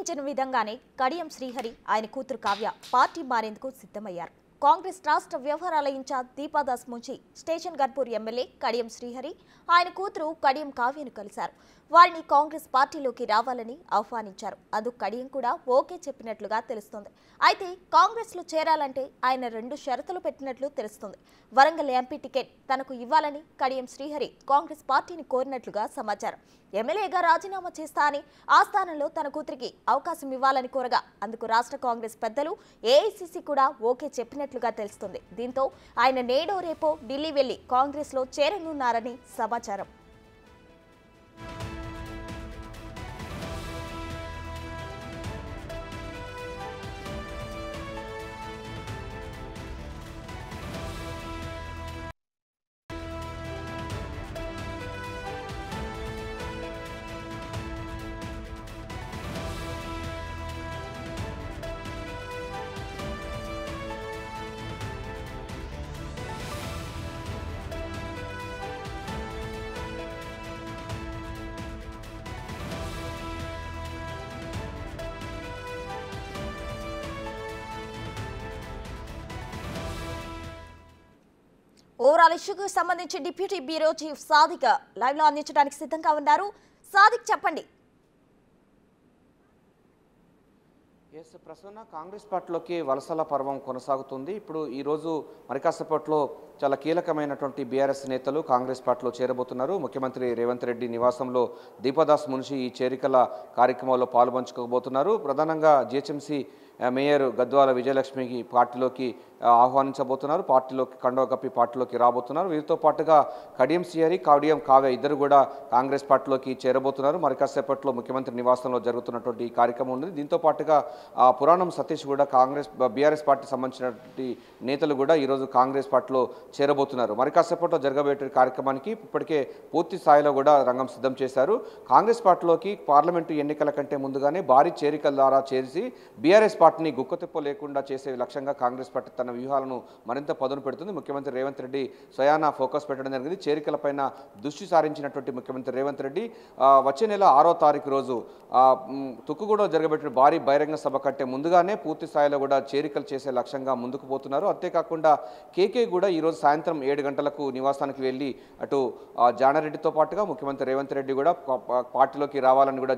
ఊహించిన విధంగానే కడియం శ్రీహరి ఆయన కూతురు కావ్య పార్టీ మారేందుకు సిద్ధమయ్యారు. కాంగ్రెస్ రాష్ట్ర వ్యవహారాల incharge Deepadas Munshi station Ghanpur MLA Kadiyam Srihari ఆయన కూతురు కడియం కావ్యను కలిశారు. వారిని కాంగ్రెస్ పార్టీలోకి రావాలని ఆహ్వానించారు. అందుకు కడియం కూడా ఓకే చెప్పినట్లుగా తెలుస్తోంది. అయితే కాంగ్రెస్ లో చేరాలంటే ఆయన 2 షరతులు పెట్టినట్లు తెలుస్తుంది. వరంగల్ ఎంపీ టికెట్ తనకు ఇవ్వాలని కడియం శ్రీహరి కాంగ్రెస్ పార్టీని కోరినట్లుగా సమాచారం. ఎమ్మెల్యేగా రాజీనామా చేస్తా అని ఆ స్థానంలో తన కూతురికి అవకాశం ఇవ్వాలని కోరగా అందుకు రాష్ట్ర కాంగ్రెస్ పెద్దలు ఏఐసీసీ కూడా ఓకే చెప్పినట్లుగా తెలుస్తుంది. దీంతో ఆయన నేడో రేపో ఢిల్లీ వెళ్లి కాంగ్రెస్ లో చేరనున్నారని సమాచారం. ఓవరాల్ ఇష్యూకు సంబంధించి deputy bureau chief Sadiq live లో అందించడానికి సిద్ధంగా ఉన్నారు. సాదిక్ చెప్పండి. ప్రసన్న, కాంగ్రెస్ పార్టీలోకి వలసల పర్వం కొనసాగుతుంది. ఇప్పుడు ఈరోజు మరికాసేపట్లో చాలా కీలకమైనటువంటి బీఆర్ఎస్ నేతలు కాంగ్రెస్ పార్టీలో చేరబోతున్నారు. ముఖ్యమంత్రి రేవంత్ రెడ్డి నివాసంలో దీపాదాస్ మున్షి ఈ చేరికల కార్యక్రమంలో పాల్పంచుకోబోతున్నారు. ప్రధానంగా జిహెచ్ఎంసీ మేయర్ గద్వాల విజయలక్ష్మికి పార్టీలోకి ఆహ్వానించబోతున్నారు. పార్టీలోకి కండువా కప్పి పార్టీలోకి రాబోతున్నారు. వీరితో పాటుగా కడియం శ్రీహరి, కడియం కావ్య ఇద్దరు కూడా కాంగ్రెస్ పార్టీలోకి చేరబోతున్నారు. మరి కాసేపట్లో ముఖ్యమంత్రి నివాసంలో జరుగుతున్నటువంటి ఈ కార్యక్రమం ఉంది. దీంతో పాటుగా పురాణం సతీష్ కూడా బీఆర్ఎస్ పార్టీ సంబంధించినటువంటి నేతలు కూడా ఈరోజు కాంగ్రెస్ పార్టీలో చేరబోతున్నారు. మరి కాసేపట్లో జరగబోయే కార్యక్రమానికి ఇప్పటికే పూర్తి స్థాయిలో కూడా రంగం సిద్ధం చేశారు. కాంగ్రెస్ పార్టీలోకి పార్లమెంటు ఎన్నికల కంటే ముందుగానే భారీ చేరికల ద్వారా చేసి బీఆర్ఎస్ పార్టీని గుక్కతిప్ప లేకుండా చేసే లక్ష్యంగా కాంగ్రెస్ పార్టీ తన వ్యూహాలను మరింత పదును పెడుతుంది. ముఖ్యమంత్రి రేవంత్ రెడ్డి స్వయానా ఫోకస్ పెట్టడం జరిగింది. చేరికలపైన దృష్టి సారించినటువంటి ముఖ్యమంత్రి రేవంత్ రెడ్డి వచ్చే నెల 6వ తారీఖు రోజు తుక్కుగూడలో జరగబెట్టిన భారీ బహిరంగ సభ కంటే ముందుగానే పూర్తి స్థాయిలో కూడా చేరికలు చేసే లక్ష్యంగా ముందుకు పోతున్నారు. అంతేకాకుండా కేకే కూడా ఈరోజు సాయంత్రం 7 గంటలకు నివాసానికి వెళ్ళి అటు జానారెడ్డితో పాటుగా ముఖ్యమంత్రి రేవంత్ రెడ్డి కూడా పార్టీలోకి రావాలని కూడా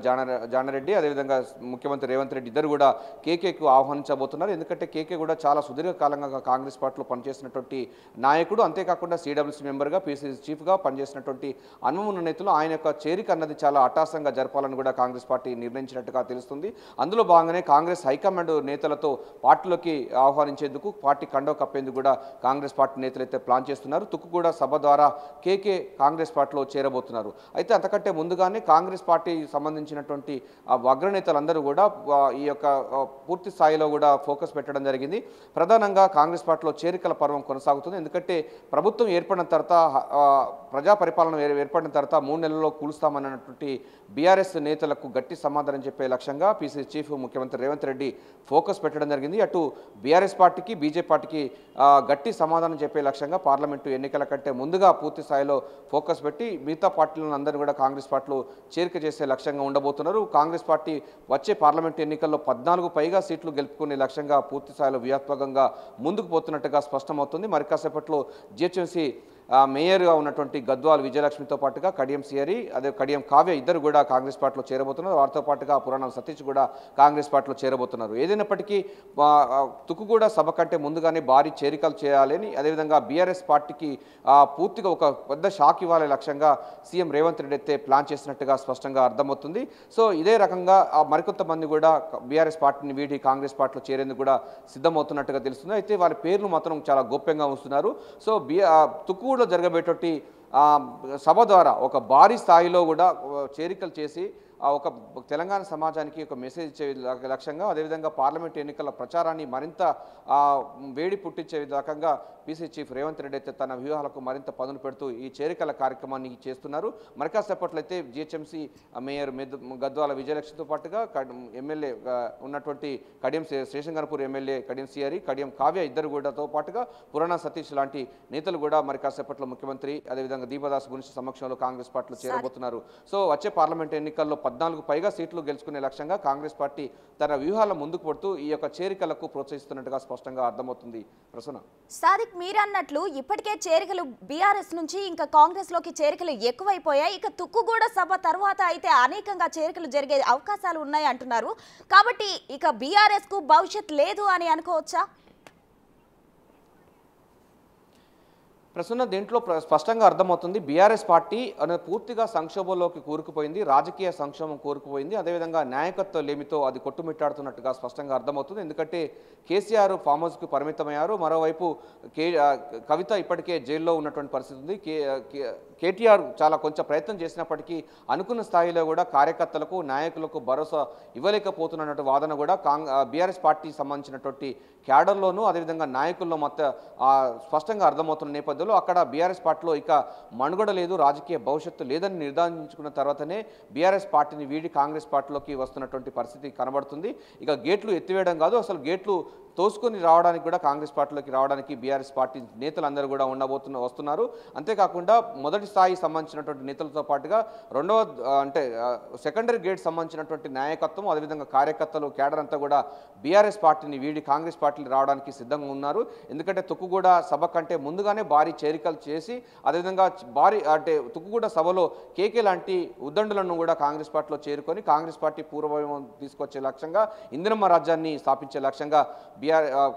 జానారెడ్డి అదేవిధంగా ముఖ్యమంత్రి రేవంత్ రెడ్డి ఇద్దరు కూడా కేకేకు ఆహ్వానించబోతున్నారు. ఎందుకంటే కేకే కూడా చాలా సుదీర్ఘకాలంగా కాంగ్రెస్ పార్టీలో పనిచేసినటువంటి నాయకుడు. అంతేకాకుండా సిడబ్ల్యూసీ మెంబర్గా, పీసీసీ చీఫ్గా పనిచేసినటువంటి అనుభవం ఉన్న నేతలు. ఆయన యొక్క చేరిక అన్నది చాలా అట్టాసంగా జరపాలని కూడా కాంగ్రెస్ పార్టీ నిర్ణయించినట్టుగా తెలుస్తుంది. అందులో భాగంగానే కాంగ్రెస్ హైకమాండ్ నేతలతో పార్టీలోకి ఆహ్వానించేందుకు, పార్టీ కండవ కప్పేందుకు కూడా కాంగ్రెస్ పార్టీ నేతలు అయితే ప్లాన్ చేస్తున్నారు. తుక్కుగూడ సభ ద్వారా కేకే కాంగ్రెస్ పార్టీలో చేరబోతున్నారు. అయితే అంతకంటే ముందుగానే కాంగ్రెస్ పార్టీ సంబంధించినటువంటి అగ్రనేతలందరూ కూడా ఈ యొక్క పూర్తి స్థాయిలో కూడా ఫోకస్ పెట్టడం జరిగింది. ప్రధానంగా కాంగ్రెస్ పార్టీలో చేరికల పర్వం కొనసాగుతుంది. ఎందుకంటే ప్రభుత్వం ఏర్పడిన తర్వాత, ప్రజా పరిపాలన ఏర్పడిన తర్వాత 3 నెలల్లో కూలుస్తామన్నటువంటి బీఆర్ఎస్ నేతలకు గట్టి సమాధానం చెప్పే లక్ష్యంగా పీసీసీ చీఫ్ ముఖ్యమంత్రి రేవంత్ రెడ్డి ఫోకస్ పెట్టడం జరిగింది. అటు బీఆర్ఎస్ పార్టీకి, బీజేపీ పార్టీకి గట్టి సమాధానం చెప్పే లక్ష్యంగా పార్లమెంటు ఎన్నికల కంటే ముందుగా పూర్తి స్థాయిలో ఫోకస్ పెట్టి మిగతా పార్టీలను అందరూ కూడా కాంగ్రెస్ పార్టీలో చేరిక చేసే లక్ష్యంగా ఉండబోతున్నారు. కాంగ్రెస్ పార్టీ వచ్చే పార్లమెంటు ఎన్నికల్లో 14 పైగా సీట్లు గెలుపుకునే లక్ష్యంగా పూర్తి స్థాయిలో వ్యూహాత్మకంగా ముందుకు పోతున్నట్టుగా స్పష్టమవుతుంది. మరి కాసేపట్లో జిహెచ్ఎంసీ మేయర్గా ఉన్నటువంటి గద్వాల విజయలక్ష్మితో పాటుగా కడియం శ్రీహరి, అదే కడియం కావ్య ఇద్దరు కూడా కాంగ్రెస్ పార్టీలో చేరబోతున్నారు. వారితో పాటుగా పురాణం సతీష్ కూడా కాంగ్రెస్ పార్టీలో చేరబోతున్నారు. ఏదైనప్పటికీ తుక్కుగూడ సభ కంటే ముందుగానే భారీ చేరికలు చేయాలని, అదేవిధంగా బీఆర్ఎస్ పార్టీకి పూర్తిగా ఒక పెద్ద షాక్ ఇవ్వాలనే లక్ష్యంగా సీఎం రేవంత్ రెడ్డి అయితే ప్లాన్ చేసినట్టుగా స్పష్టంగా అర్థమవుతుంది. సో ఇదే రకంగా మరికొంతమంది కూడా బీఆర్ఎస్ పార్టీని వీడి కాంగ్రెస్ పార్టీలో చేరేందుకు కూడా సిద్ధమవుతున్నట్టుగా తెలుస్తుంది. అయితే వారి పేర్లు మాత్రం చాలా గోప్యంగా ఉంచుతున్నారు. సో తుక్కుగూడ జరగబోయేటువంటి సభ ద్వారా ఒక భారీ స్థాయిలో కూడా చేరికలు చేసి ఒక తెలంగాణ సమాజానికి ఒక మెసేజ్ ఇచ్చే లక్ష్యంగా, అదేవిధంగా పార్లమెంట్ ఎన్నికల ప్రచారాన్ని మరింత వేడి పుట్టించే రకంగా పీసీసీ చీఫ్ రేవంత్ రెడ్డి అయితే తన వ్యూహాలకు మరింత పదును పెడుతూ ఈ చేరికల కార్యక్రమాన్ని చేస్తున్నారు. మరి కాసేపట్లో అయితే జిహెచ్ఎంసీ మేయర్ గద్వాల విజయలక్ష్మితో పాటుగా ఎమ్మెల్యే ఉన్నటువంటి కడియం స్టేషన్ గన్పూర్ ఎమ్మెల్యే కడియం శ్రీహరి, కడియం కావ్య ఇద్దరు కూడాతో పాటుగా పురాణ సతీష్ లాంటి నేతలు కూడా మరి కాసేపట్లో ముఖ్యమంత్రి అదేవిధంగా దీపాదాస్ మున్షి సమక్షంలో కాంగ్రెస్ పార్టీలో చేరబోతున్నారు. సో వచ్చే పార్లమెంట్ ఎన్నికల్లో 14 పైగా సీట్లు గెలుచుకునే లక్ష్యంగా కాంగ్రెస్ పార్టీ తన వ్యూహాల ముందుకు పడుతూ ఈ యొక్క చేరికలకు ప్రోత్సహిస్తున్నట్టుగా స్పష్టంగా అర్థమవుతుంది. ప్రసన్న సాదిక్, మీరన్నట్లు ఇప్పటికే చేరికలు బీఆర్ఎస్ నుంచి ఇంకా కాంగ్రెస్ లోకి చేరికలు ఎక్కువైపోయాయి. ఇక తుక్కుగూడ సభ తర్వాత అయితే అనేకంగా చేరికలు జరిగే అవకాశాలు ఉన్నాయి అంటున్నారు. కాబట్టి ఇక బీఆర్ఎస్ కు భవిష్యత్ లేదు అని అనుకోవచ్చా? ప్రస్తుతం దీంట్లో స్పష్టంగా అర్థమవుతుంది బీఆర్ఎస్ పార్టీ అనేది పూర్తిగా సంక్షోభంలోకి కూరుకుపోయింది, రాజకీయ సంక్షోభం కూరుకుపోయింది. అదేవిధంగా నాయకత్వ లేమితో అది కొట్టుమిట్టాడుతున్నట్టుగా స్పష్టంగా అర్థమవుతుంది. ఎందుకంటే కేసీఆర్ ఫామ్ హౌస్కి పరిమితమయ్యారు. మరోవైపు కవిత ఇప్పటికే జైల్లో ఉన్నటువంటి పరిస్థితి ఉంది. కేటీఆర్ చాలా కొంచెం ప్రయత్నం చేసినప్పటికీ అనుకున్న స్థాయిలో కూడా కార్యకర్తలకు నాయకులకు భరోసా ఇవ్వలేకపోతున్నటువంటి వాదన కూడా బీఆర్ఎస్ పార్టీకి సంబంధించినటువంటి క్యాడర్లోనూ అదేవిధంగా నాయకుల్లో మొత్తం స్పష్టంగా అర్థమవుతున్న నేపథ్యంలో అక్కడ బీఆర్ఎస్ పార్టీలో ఇక మనుగడ లేదు, రాజకీయ భవిష్యత్తు లేదని నిర్ధారించుకున్న తర్వాతనే బీఆర్ఎస్ పార్టీని వీడి కాంగ్రెస్ పార్టీలోకి వస్తున్నటువంటి పరిస్థితి కనబడుతుంది. ఇక గేట్లు ఎత్తివేయడం కాదు, అసలు గేట్లు తోసుకొని రావడానికి కూడా కాంగ్రెస్ పార్టీలోకి రావడానికి బీఆర్ఎస్ పార్టీ నేతలందరూ కూడా వస్తున్నారు. అంతేకాకుండా మొదటి స్థాయి సంబంధించినటువంటి నేతలతో పాటుగా రెండవ అంటే సెకండరీ గేట్ సంబంధించినటువంటి నాయకత్వం అదేవిధంగా కార్యకర్తలు క్యాడర్ అంతా కూడా బీఆర్ఎస్ పార్టీని వీడి కాంగ్రెస్ పార్టీలు రావడానికి సిద్ధంగా ఉన్నారు. ఎందుకంటే తుక్కుగూడ సభ కంటే ముందుగానే భారీ చేరికలు చేసి అదేవిధంగా భారీ అంటే తుక్కుగూడ సభలో కేకే లాంటి ఉద్దండులను కూడా కాంగ్రెస్ పార్టీలో చేరుకొని కాంగ్రెస్ పార్టీ పూర్వవైభవం తీసుకొచ్చే లక్ష్యంగా ఇందిరమ్మ రాజ్యాన్ని స్థాపించే లక్ష్యంగా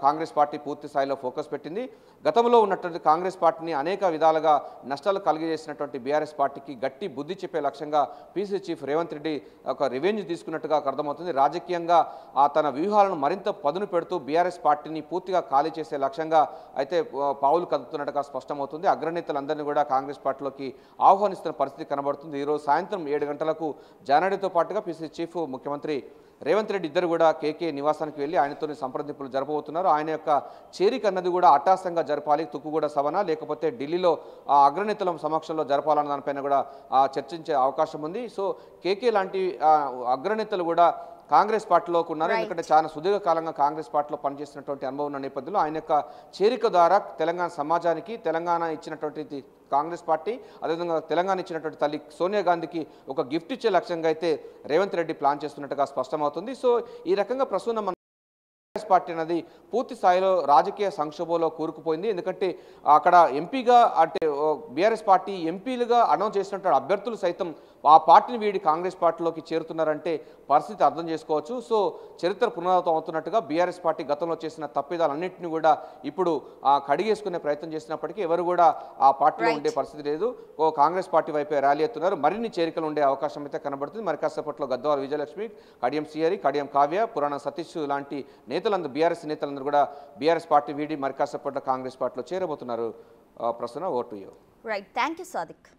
కాంగ్రెస్ పార్టీ పూర్తి స్థాయిలో ఫోకస్ పెట్టింది. గతంలో ఉన్నటువంటి కాంగ్రెస్ పార్టీని అనేక విధాలుగా నష్టాలు కలిగజేసినటువంటి బీఆర్ఎస్ పార్టీకి గట్టి బుద్ధి చెప్పే లక్ష్యంగా పీసీ చీఫ్ రేవంత్ రెడ్డి ఒక రివెంజ్ తీసుకున్నట్టుగా అర్థమవుతుంది. రాజకీయంగా తన వ్యూహాలను మరింత పదును పెడుతూ బీఆర్ఎస్ పార్టీని పూర్తిగా ఖాళీ చేసే లక్ష్యంగా అయితే పావులు కదుపుతున్నట్టుగా స్పష్టమవుతుంది. అగ్రనేతలందరినీ కూడా కాంగ్రెస్ పార్టీలోకి ఆహ్వానిస్తున్న పరిస్థితి కనబడుతుంది. ఈరోజు సాయంత్రం 7 గంటలకు జానారెడ్డితో పాటుగా పీసీ చీఫ్ ముఖ్యమంత్రి రేవంత్ రెడ్డి ఇద్దరు కూడా కేకే నివాసానికి వెళ్ళి ఆయనతోని సంప్రదింపులు జరపబోతున్నారు. ఆయన యొక్క చేరిక అన్నది కూడా అట్టాసంగా జరపాలి, తుక్కుగూడ సభన లేకపోతే ఢిల్లీలో అగ్రనేతల సమక్షంలో జరపాలన్న దానిపైన కూడా చర్చించే అవకాశం ఉంది. సో కేకే లాంటి అగ్రనేతలు కూడా కాంగ్రెస్ పార్టీలోకి ఉన్నారు. ఎందుకంటే చాలా సుదీర్ఘకాలంగా కాంగ్రెస్ పార్టీలో పనిచేసినటువంటి అనుభవం ఉన్న నేపథ్యంలో ఆయన యొక్క చేరిక ద్వారా తెలంగాణ సమాజానికి తెలంగాణ ఇచ్చినటువంటి కాంగ్రెస్ పార్టీ అదేవిధంగా తెలంగాణ ఇచ్చినటువంటి తల్లి సోనియా గాంధీకి ఒక గిఫ్ట్ ఇచ్చే లక్ష్యంగా అయితే రేవంత్ రెడ్డి ప్లాన్ చేస్తున్నట్టుగా స్పష్టమవుతుంది. సో ఈ రకంగా ప్రస్తుతం కాంగ్రెస్ పార్టీ అనేది పూర్తి స్థాయిలో రాజకీయ సంక్షోభంలో కూరుకుపోయింది. ఎందుకంటే అక్కడ ఎంపీగా అంటే బీఆర్ఎస్ పార్టీ ఎంపీలుగా అనౌన్స్ చేసినటువంటి అభ్యర్థులు సైతం ఆ పార్టీని వీడి కాంగ్రెస్ పార్టీలోకి చేరుతున్నారంటే పరిస్థితి అర్థం చేసుకోవచ్చు. సో చరిత్ర పునరావృతం అవుతున్నట్టుగా బీఆర్ఎస్ పార్టీ గతంలో చేసిన తప్పిదాలన్నింటినీ కూడా ఇప్పుడు కడిగేసుకునే ప్రయత్నం చేసినప్పటికీ ఎవరు కూడా ఆ పార్టీలో ఉండే పరిస్థితి లేదు. కాంగ్రెస్ పార్టీ వైపే ర్యాలీ ఎత్తున్నారు. మరిన్ని చేరికలు ఉండే అవకాశం అయితే కనబడుతుంది. మరి కాసేపట్లో గద్వాల విజయలక్ష్మి, కడియం శ్రీహరి, కడియం కావ్య, పురాణ సతీష్ లాంటి నేతలందరూ బీఆర్ఎస్ నేతలందరూ కూడా బీఆర్ఎస్ పార్టీ వీడి మరి కాసేపట్లో కాంగ్రెస్ పార్టీలో చేరబోతున్నారు. ప్రస్తుతం vote you. Right, thank you Sadiq.